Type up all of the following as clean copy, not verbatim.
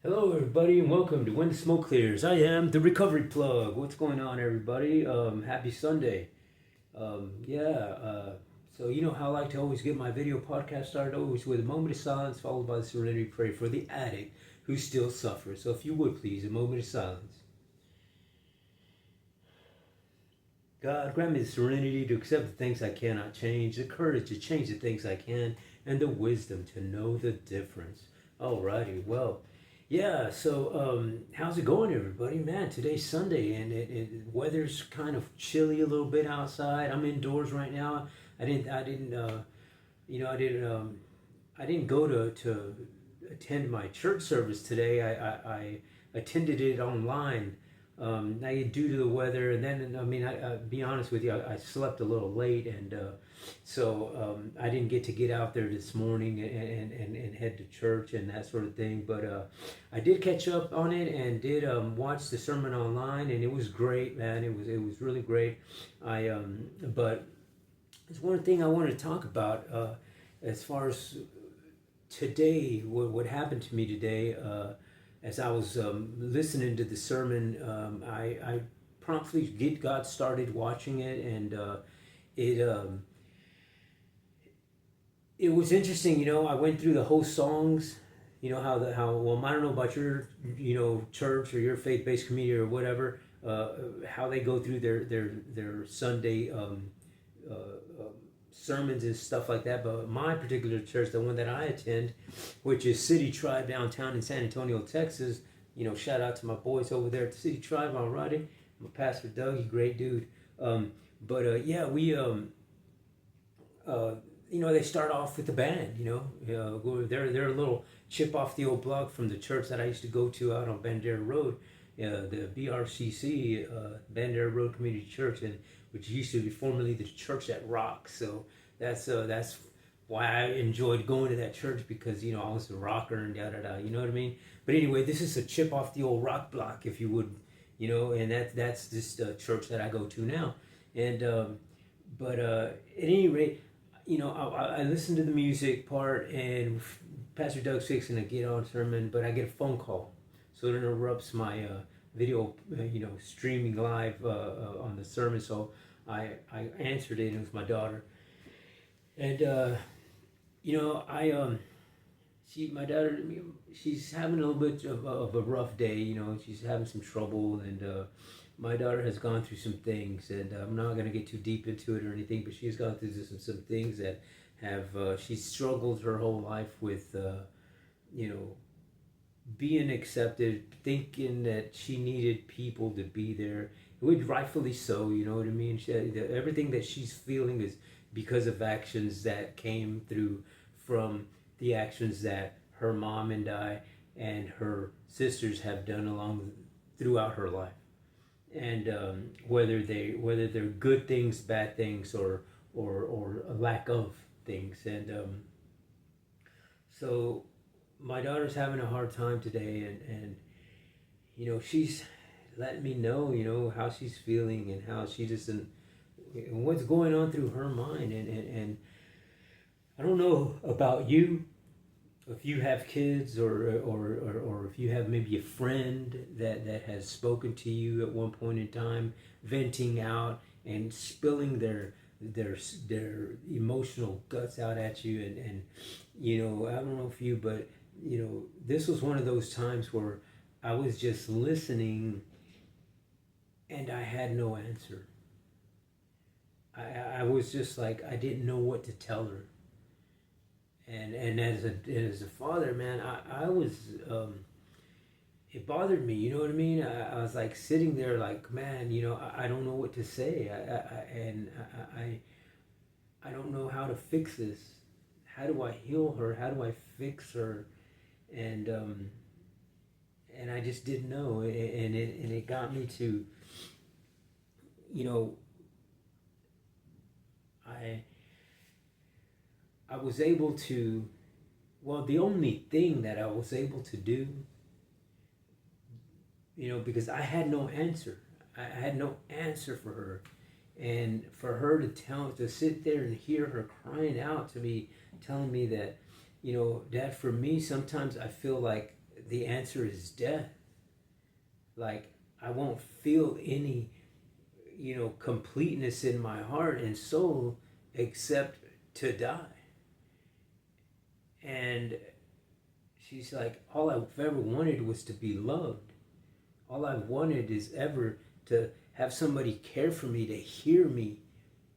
Hello, everybody, and welcome to When the Smoke Clears. I am the Recovery Plug. What's going on, everybody? Happy Sunday. Yeah, so you know how I like to always get my video podcast started, always with a moment of silence followed by the serenity prayer for the addict who still suffers. So if you would please, a moment of silence. God, grant me the serenity to accept the things I cannot change, the courage to change the things I can, and the wisdom to know the difference. Alrighty, well, yeah, so how's it going, everybody? Man, today's Sunday, and weather's kind of chilly a little bit outside. I'm indoors right now. I didn't go to attend my church service today. I attended it online. Due to the weather, and then I be honest with you, I slept a little late, and so I didn't get out there this morning and head to church and that sort of thing. But I did catch up on it and did watch the sermon online, and it was great, man. It was really great. But there's one thing I wanted to talk about as far as today, what happened to me today. As I was listening to the sermon, I promptly got started watching it, and it it was interesting. I went through the whole songs. Well, I don't know about your church or your faith based community or whatever, how they go through their Sunday uh, sermons and stuff like that. But my particular church, the one that I attend, which is City Tribe downtown in San Antonio, Texas. Shout out to my boys over there at the City Tribe. Alrighty, my pastor Doug, he's a great dude. But yeah, we they start off with the band. They're a little chip off the old block from the church that I used to go to out on Bandera Road, the BRCC, Bandera Road Community Church, and which used to be formerly the church that rocks. So that's why I enjoyed going to that church, because I was a rocker and da da da. You know what I mean? But anyway, this is a chip off the old rock block, if you would, and that's this church that I go to now, and at any rate, I listened to the music part, and Pastor Doug's fixing to get on sermon, but I get a phone call, so it interrupts my video, streaming live on the sermon. So I answered it, and it was my daughter, and my daughter, she's having a little bit of a rough day. She's having some trouble, and my daughter has gone through some things, and I'm not going to get too deep into it or anything, but she's gone through some things that have she's struggled her whole life with, being accepted, thinking that she needed people to be there, which rightfully so. You know what I mean? Everything that she's feeling is because of actions that came through from the actions that her mom and I and her sisters have done throughout her life, and whether they're good things, bad things, or a lack of things, and so my daughter's having a hard time today, and she's letting me know how she's feeling, and how she doesn't, and what's going on through her mind, and I don't know about you, if you have kids, or if you have maybe a friend that has spoken to you at one point in time, venting out and spilling their emotional guts out at you, and I don't know if you, but this was one of those times where I was just listening, and I had no answer. I was just like, I didn't know what to tell her. And as a father, man, I was, it bothered me. You know what I mean? I was like sitting there, like, man, I don't know what to say. I don't know how to fix this. How do I heal her? How do I fix her? And and I just didn't know, and it got me to, you know, I I was able to, well, the only thing that I was able to do, because I had no answer. I had no answer for her. And for her to sit there and hear her crying out to me, telling me that, Dad, for me, sometimes I feel like the answer is death. Like, I won't feel any, completeness in my heart and soul except to die. And she's like, all I've ever wanted was to be loved. All I wanted is ever to have somebody care for me, to hear me,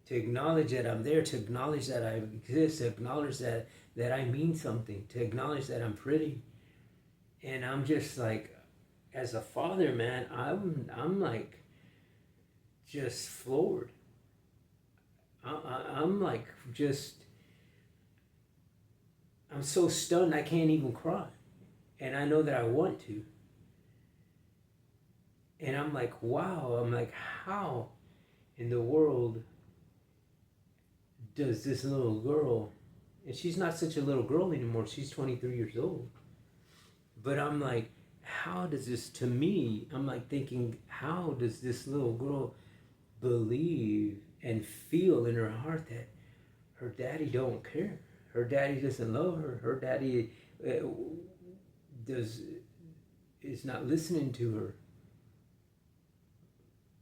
to acknowledge that I'm there, to acknowledge that I exist, to acknowledge that I mean something, to acknowledge that I'm pretty. And I'm just like, as a father, man, I'm like just floored. I'm like just, I'm so stunned I can't even cry. And I know that I want to. And I'm like, wow, I'm like, how in the world does this little girl, and she's not such a little girl anymore, she's 23 years old. But I'm like, how does this, to me, I'm like thinking, how does this little girl believe and feel in her heart that her daddy don't care? Her daddy doesn't love her. Her daddy is not listening to her.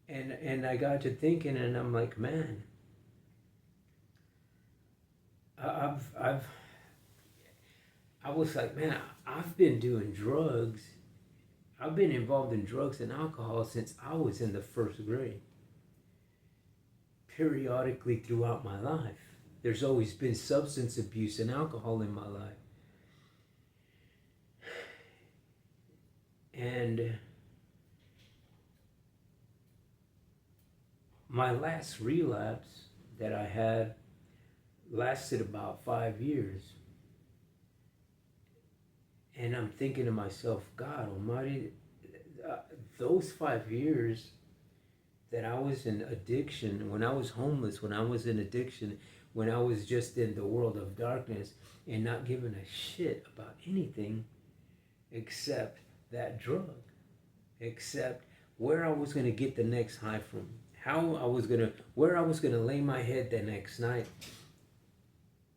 And I got to thinking, and I'm like, man, I was like, man, I've been doing drugs. I've been involved in drugs and alcohol since I was in the first grade. Periodically throughout my life, there's always been substance abuse and alcohol in my life. And my last relapse that I had lasted about 5 years. And I'm thinking to myself, God Almighty, those 5 years that I was in addiction, when I was homeless, when I was in addiction, when I was just in the world of darkness and not giving a shit about anything except that drug, except where I was going to get the next high from, where I was going to lay my head the next night,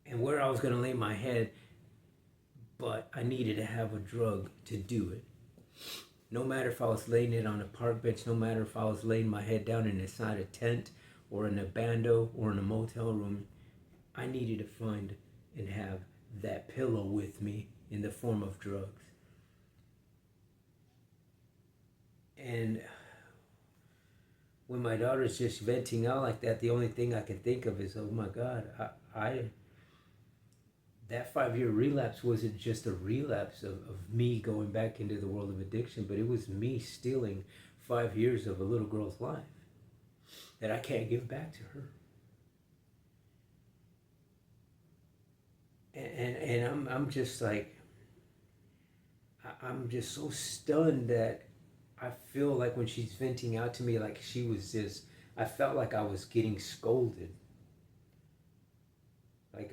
and where I was going to lay my head, but I needed to have a drug to do it. No matter if I was laying it on a park bench, no matter if I was laying my head down inside a tent or in a bando or in a motel room, I needed to find and have that pillow with me in the form of drugs. And when my daughter's just venting out like that, the only thing I can think of is, oh my God, that 5-year relapse wasn't just a relapse of me going back into the world of addiction, but it was me stealing 5 years of a little girl's life that I can't give back to her. And I'm just like, I'm just so stunned that I feel like when she's venting out to me, like she was just, I felt like I was getting scolded. Like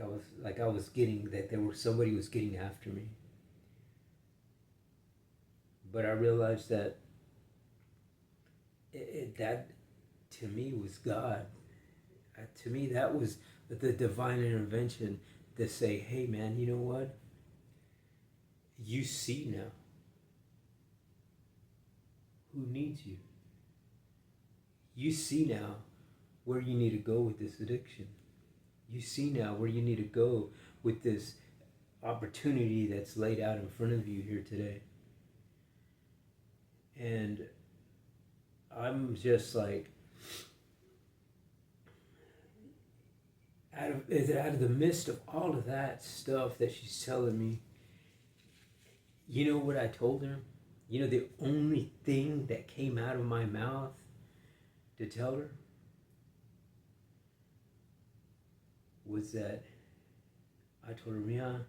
I was getting, that somebody was getting after me. But I realized that that to me was God. To me, that was the divine intervention to say, hey man, you know what? You see now who needs you. You see now where you need to go with this addiction. You see now where you need to go with this opportunity that's laid out in front of you here today. And I'm just like, out of the midst of all of that stuff that she's telling me, you know what I told her? You know, the only thing that came out of my mouth to tell her was that I told her, Mia,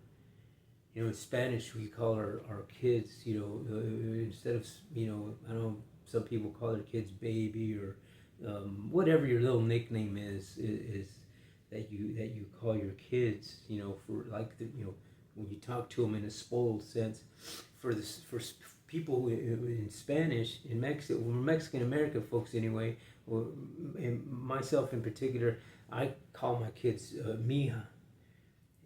you know, in Spanish we call our kids, you know, instead of, you know, I know some people call their kids baby or whatever your little nickname is that you call your kids, you know, for like the, you know, when you talk to them in a spoiled sense. For people in Spanish, in Mexico, Mexican American folks anyway, or myself in particular, I call my kids mija,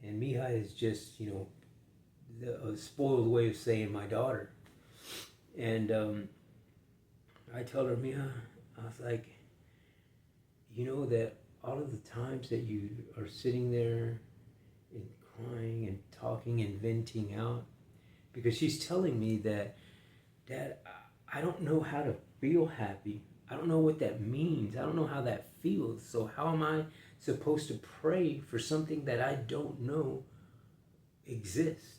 and mija is just, you know, a spoiled way of saying my daughter. And I told her, Mia, I was like, you know that all of the times that you are sitting there and crying and talking and venting out, because she's telling me that, Dad, I don't know how to feel happy. I don't know what that means. I don't know how that feels. So how am I supposed to pray for something that I don't know exists?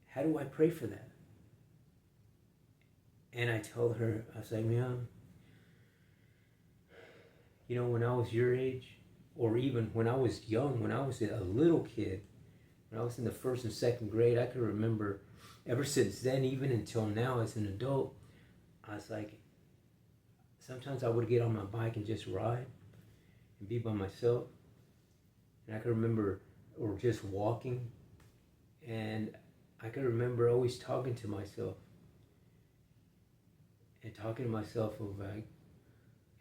How do I pray for that? And I told her, I was like, Mom, you know, when I was your age, or even when I was young, when I was a little kid, when I was in the first and second grade, I can remember ever since then, even until now as an adult, I was like, sometimes I would get on my bike and just ride and be by myself. And I can remember, or just walking, and I can remember always talking to myself of like,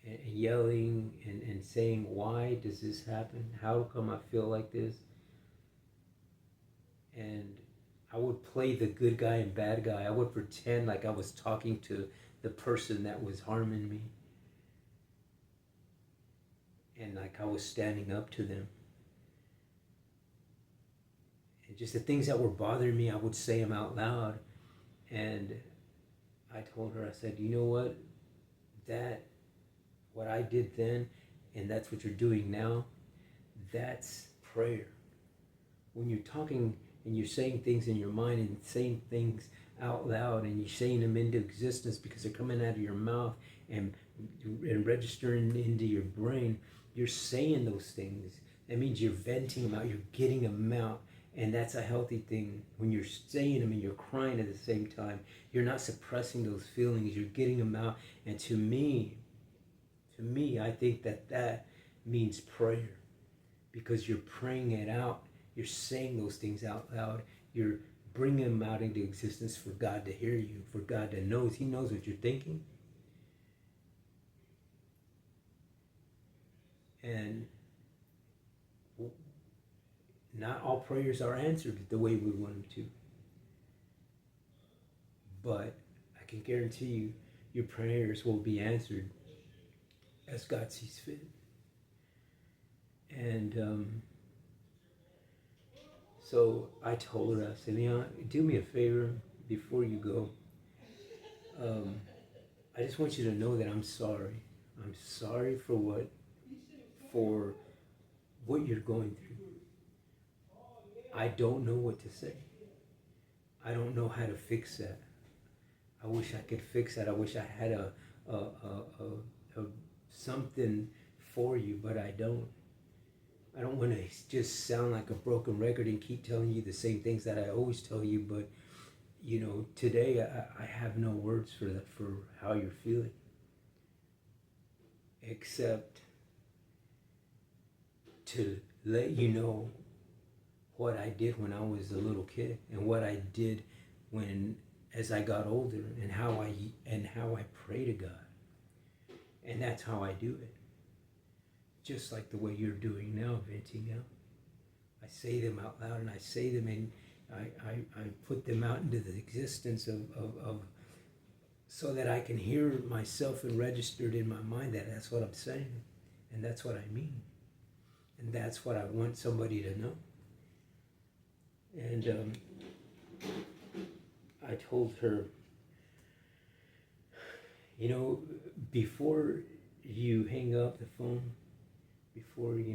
and yelling and saying, why does this happen? How come I feel like this? And I would play the good guy and bad guy. I would pretend like I was talking to the person that was harming me. And like I was standing up to them. And just the things that were bothering me, I would say them out loud. And I told her, I said, you know what? What I did then, and that's what you're doing now, that's prayer. When you're talking and you're saying things in your mind and saying things out loud and you're saying them into existence because they're coming out of your mouth and registering into your brain, you're saying those things. That means you're venting them out, you're getting them out. And that's a healthy thing. When you're saying them and you're crying at the same time, you're not suppressing those feelings, you're getting them out. And to me, I think that means prayer, because you're praying it out. You're saying those things out loud. You're bringing them out into existence for God to hear you, for God to know. He knows what you're thinking. And not all prayers are answered the way we want them to. But I can guarantee you, your prayers will be answered as God sees fit. And so I told her, I said, Leon, do me a favor before you go. I just want you to know that I'm sorry. I'm sorry for what you're going through. I don't know what to say. I don't know how to fix that. I wish I could fix that. I wish I had a something for you, but I don't. I don't want to just sound like a broken record and keep telling you the same things that I always tell you, but you know, today I have no words for that, for how you're feeling, except to let you know what I did when I was a little kid and what I did as I got older, and how I pray to God. And that's how I do it. Just like the way you're doing now, venting out. I say them out loud, and I say them, and I put them out into the existence of so that I can hear myself and registered in my mind that that's what I'm saying, and that's what I mean, and that's what I want somebody to know. And I told her, you know, before you hang up the phone, before you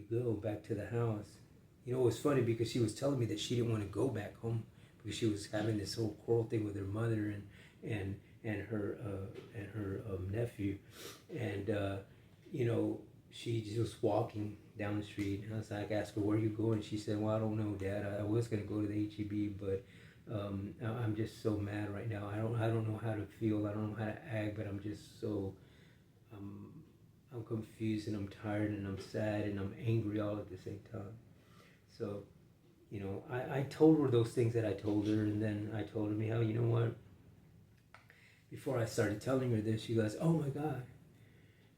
go back to the house. You know, it was funny because she was telling me that she didn't want to go back home because she was having this whole quarrel thing with her mother and her nephew, and you know, she was walking down the street, and I was like, asked her, where are you going? She said, well, I don't know, Dad. I was going to go to the HEB, but I'm just so mad right now. I don't know how to feel. I don't know how to act, but I'm just so I'm confused, and I'm tired, and I'm sad, and I'm angry all at the same time. So, you know, I told her those things that I told her, and then I told her, Michal, you know what? Before I started telling her this, she goes, oh my God.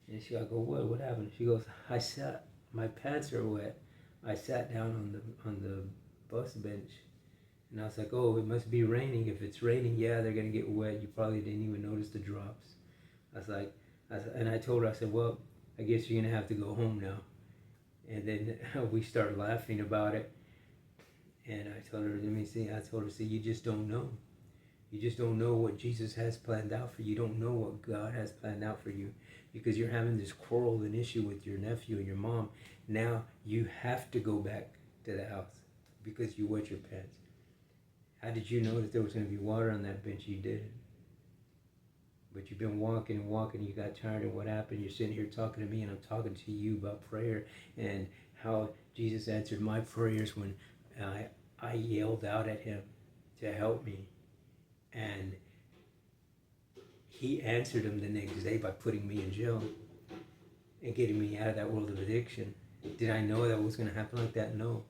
And I go, what happened? She goes, my pants are wet. I sat down on the bus bench. And I was like, oh, it must be raining. If it's raining, yeah, they're going to get wet. You probably didn't even notice the drops. I was like, and I told her, I said, well, I guess you're going to have to go home now. And then we started laughing about it. And I told her, see, you just don't know. You just don't know what Jesus has planned out for you. You don't know what God has planned out for you because you're having this quarrel and issue with your nephew and your mom. Now you have to go back to the house because you wet your pants. How did you know that there was going to be water on that bench? You didn't. But you've been walking and walking. You got tired of what happened. You're sitting here talking to me, and I'm talking to you about prayer and how Jesus answered my prayers when I yelled out at him to help me. And he answered him the next day by putting me in jail and getting me out of that world of addiction. Did I know that was going to happen like that? No.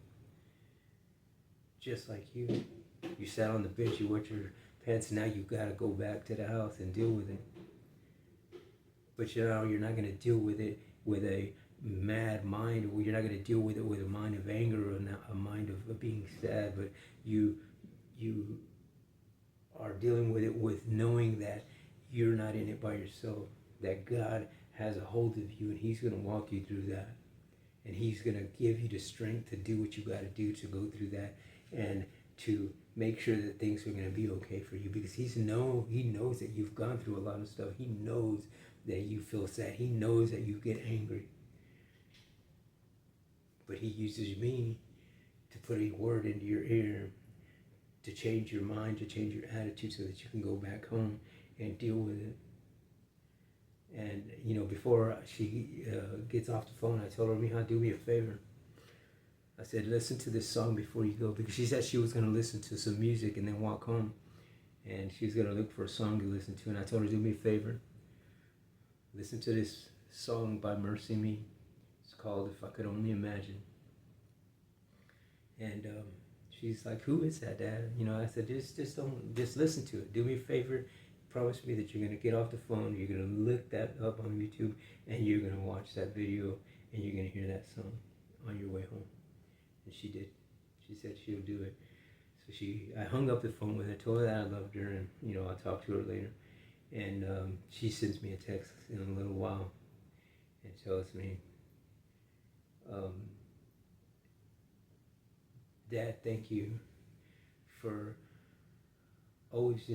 Just like you. You sat on the bench, you wet your pants, now you got to go back to the house and deal with it. But you know, you're not going to deal with it with a mad mind, or you're not going to deal with it with a mind of anger or a mind of being sad, but you are dealing with it with knowing that you're not in it by yourself, that God has a hold of you and he's going to walk you through that. And he's going to give you the strength to do what you got to do to go through that and to make sure that things are going to be okay for you, because he knows that you've gone through a lot of stuff. He knows that you feel sad. He knows that you get angry. But he uses me to put a word into your ear to change your mind, to change your attitude so that you can go back home and deal with it. And, you know, before she gets off the phone, I told her, Miha, do me a favor. I said, listen to this song before you go, because she said she was going to listen to some music and then walk home. And she was going to look for a song to listen to. And I told her, do me a favor. Listen to this song by Mercy Me. It's called If I Could Only Imagine. And she's like, who is that, Dad? You know, I said, just listen to it. Do me a favor. Promise me that you're going to get off the phone. You're going to look that up on YouTube. And you're going to watch that video. And you're going to hear that song on your way home. And she did. She said she'll do it. So I hung up the phone with her, told her that I loved her, and, you know, I'll talk to her later. And she sends me a text in a little while and tells me, Dad, thank you for always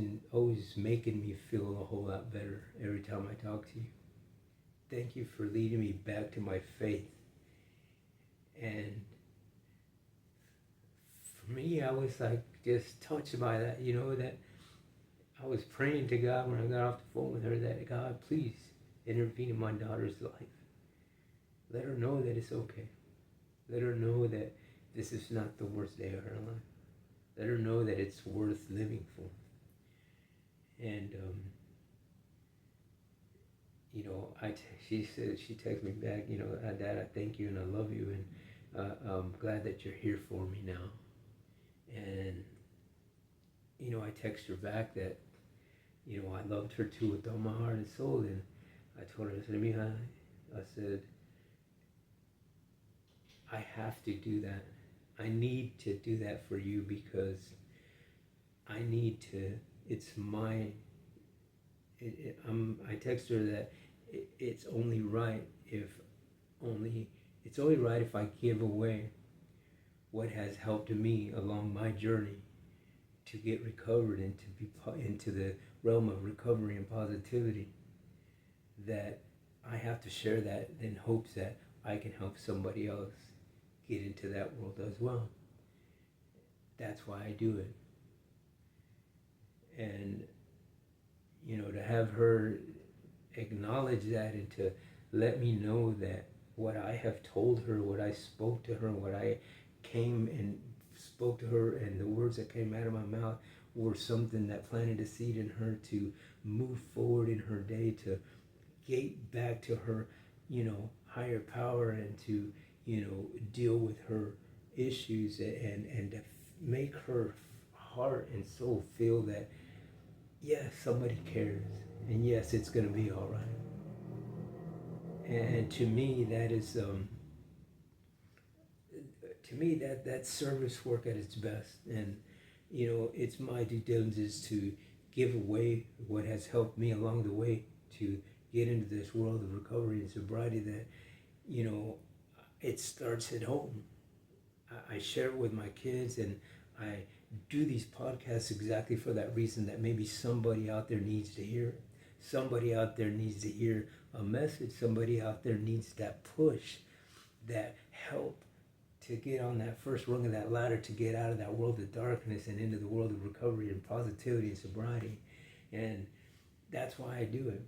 making me feel a whole lot better every time I talk to you. Thank you for leading me back to my faith. And for me, I was like just touched by that, you know, that I was praying to God when I got off the phone with her that, God, please intervene in my daughter's life. Let her know that it's okay. Let her know that this is not the worst day of her life. Let her know that it's worth living for. And, you know, she texted me back, you know, Dad, I thank you and I love you, and I'm glad that you're here for me now. And, you know, I text her back that, you know, I loved her too with all my heart and soul. And I told her, I said, Mija, I said, I have to do that. I need to do that for you because I need to, it's my, I text her that it's only right if I give away what has helped me along my journey to get recovered and to be into the realm of recovery and positivity, that I have to share that in hopes that I can help somebody else get into that world as well. That's why I do it. And, you know, to have her acknowledge that and to let me know that what I have told her, what I spoke to her, what I came and spoke to her, and the words that came out of my mouth were something that planted a seed in her to move forward in her day, to get back to her, you know, higher power, and to, you know, deal with her issues, and to make her heart and soul feel that, yes, somebody cares, and yes, it's going to be all right. And to me, that is, to me, that's service work at its best. And it's my due diligence to give away what has helped me along the way to get into this world of recovery and sobriety. That it starts at home. I share it with my kids, and I do these podcasts exactly for that reason, that maybe somebody out there needs to hear it. Somebody out there needs to hear a message. Somebody out there needs that push, that help to get on that first rung of that ladder, to get out of that world of darkness and into the world of recovery and positivity and sobriety. And that's why I do it,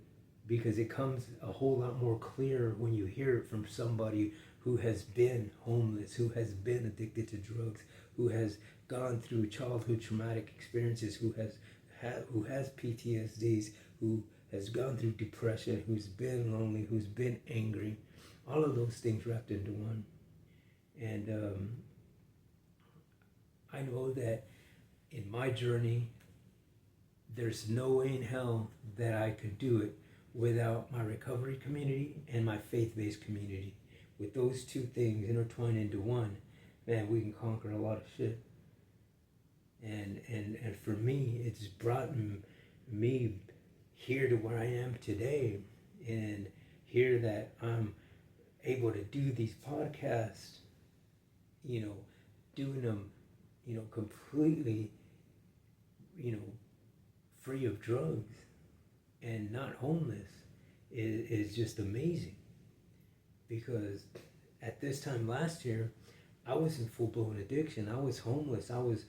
because it comes a whole lot more clear when you hear it from somebody who has been homeless, who has been addicted to drugs, who has gone through childhood traumatic experiences, who has PTSDs, who has gone through depression, who's been lonely, who's been angry, all of those things wrapped into one. And I know that in my journey, there's no way in hell that I could do it without my recovery community and my faith-based community. With those two things intertwined into one, man, we can conquer a lot of shit. And for me, it's brought me here to where I am today, and here that I'm able to do these podcasts, doing them, completely, free of drugs and not homeless is just amazing. Because at this time last year, I was in full-blown addiction. I was homeless. I was,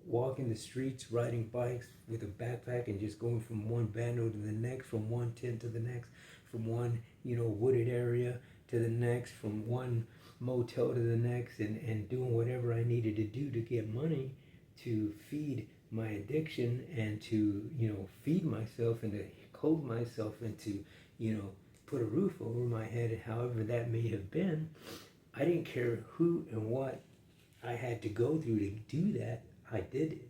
walking the streets, riding bikes with a backpack and just going from one bando to the next, from one tent to the next, from one, wooded area to the next, from one motel to the next, and doing whatever I needed to do to get money to feed my addiction and to, feed myself and to clothe myself and to, put a roof over my head, however that may have been. I didn't care who and what I had to go through to do that. I did it.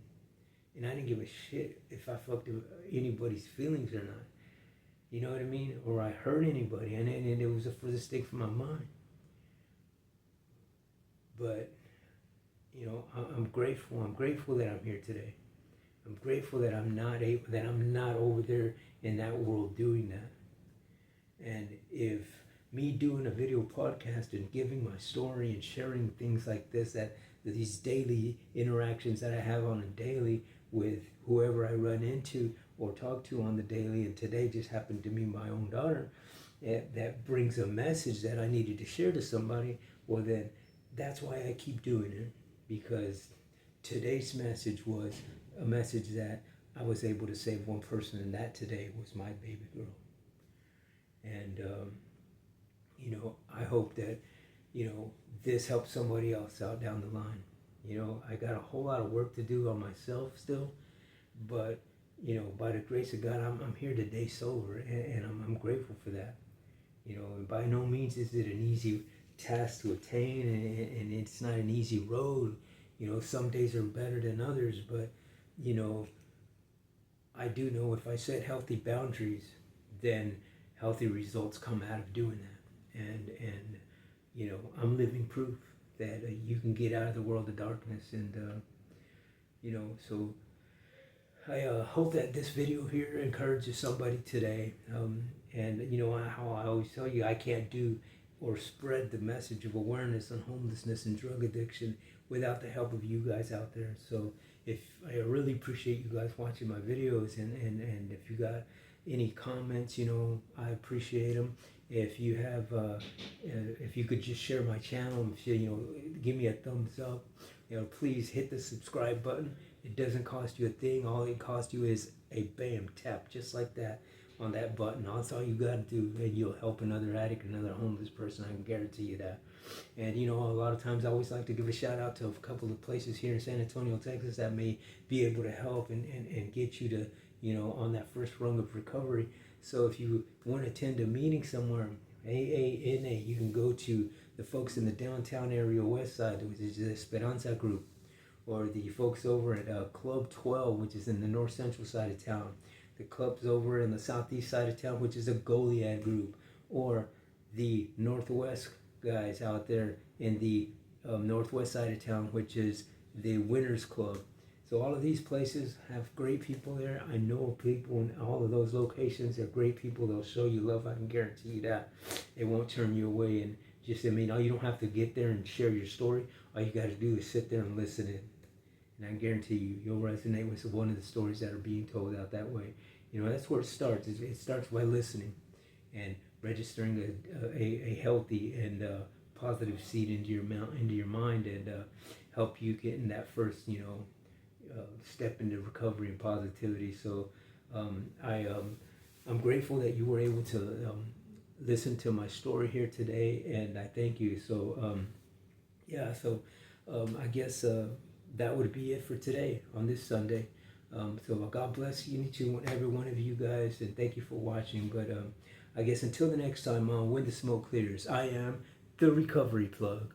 And I didn't give a shit if I fucked anybody's feelings or not. You know what I mean? Or I hurt anybody. And it was the furthest thing from my mind. But, I'm grateful. I'm grateful that I'm here today. I'm grateful that I'm not over there in that world doing that. And if me doing a video podcast and giving my story and sharing things like this, that these daily interactions that I have on a daily with whoever I run into or talk to on the daily, and today just happened to be my own daughter, that brings a message that I needed to share to somebody, well then that's why I keep doing it, because today's message was a message that I was able to save one person, and that today was my baby girl. And I hope that this helps somebody else out down the line. I got a whole lot of work to do on myself still, but by the grace of God, I'm here today sober, and I'm grateful for that. And by no means is it an easy task to attain, and it's not an easy road. Some days are better than others, but I do know if I set healthy boundaries, then healthy results come out of doing that. And I'm living proof that you can get out of the world of darkness. And so I hope that this video here encourages somebody today. And how I always tell you, I can't do or spread the message of awareness on homelessness and drug addiction without the help of you guys out there. So I really appreciate you guys watching my videos, and if you got any comments, I appreciate them. If you have, if you could just share my channel, give me a thumbs up. Please hit the subscribe button. It doesn't cost you a thing. All it costs you is a bam tap, just like that, on that button. That's all you got to do, and you'll help another addict, another homeless person. I can guarantee you that. And a lot of times I always like to give a shout out to a couple of places here in San Antonio, Texas, that may be able to help and get you to on that first rung of recovery. So if you want to attend a meeting somewhere, AANA, you can go to the folks in the downtown area west side, which is the Esperanza group, or the folks over at Club 12, which is in the north central side of town, the clubs over in the southeast side of town, which is a Goliad group, or the northwest guys out there in the northwest side of town, which is the Winners Club. So all of these places have great people there. I know people in all of those locations. They're great people. They'll show you love. I can guarantee you that. It won't turn you away. And just, I mean, you don't have to get there and share your story. All you got to do is sit there and listen in. And I guarantee you'll resonate with one of the stories that are being told out that way. That's where it starts. It starts by listening and registering a healthy and positive seed into your mind, and help you get in that first step into recovery and positivity. So I'm grateful that you were able to listen to my story here today, and I thank you. So I guess that would be it for today on this Sunday. So God bless each and every one of you guys, and thank you for watching. But I guess until the next time on When the Smoke Clears, I am the Recovery Plug.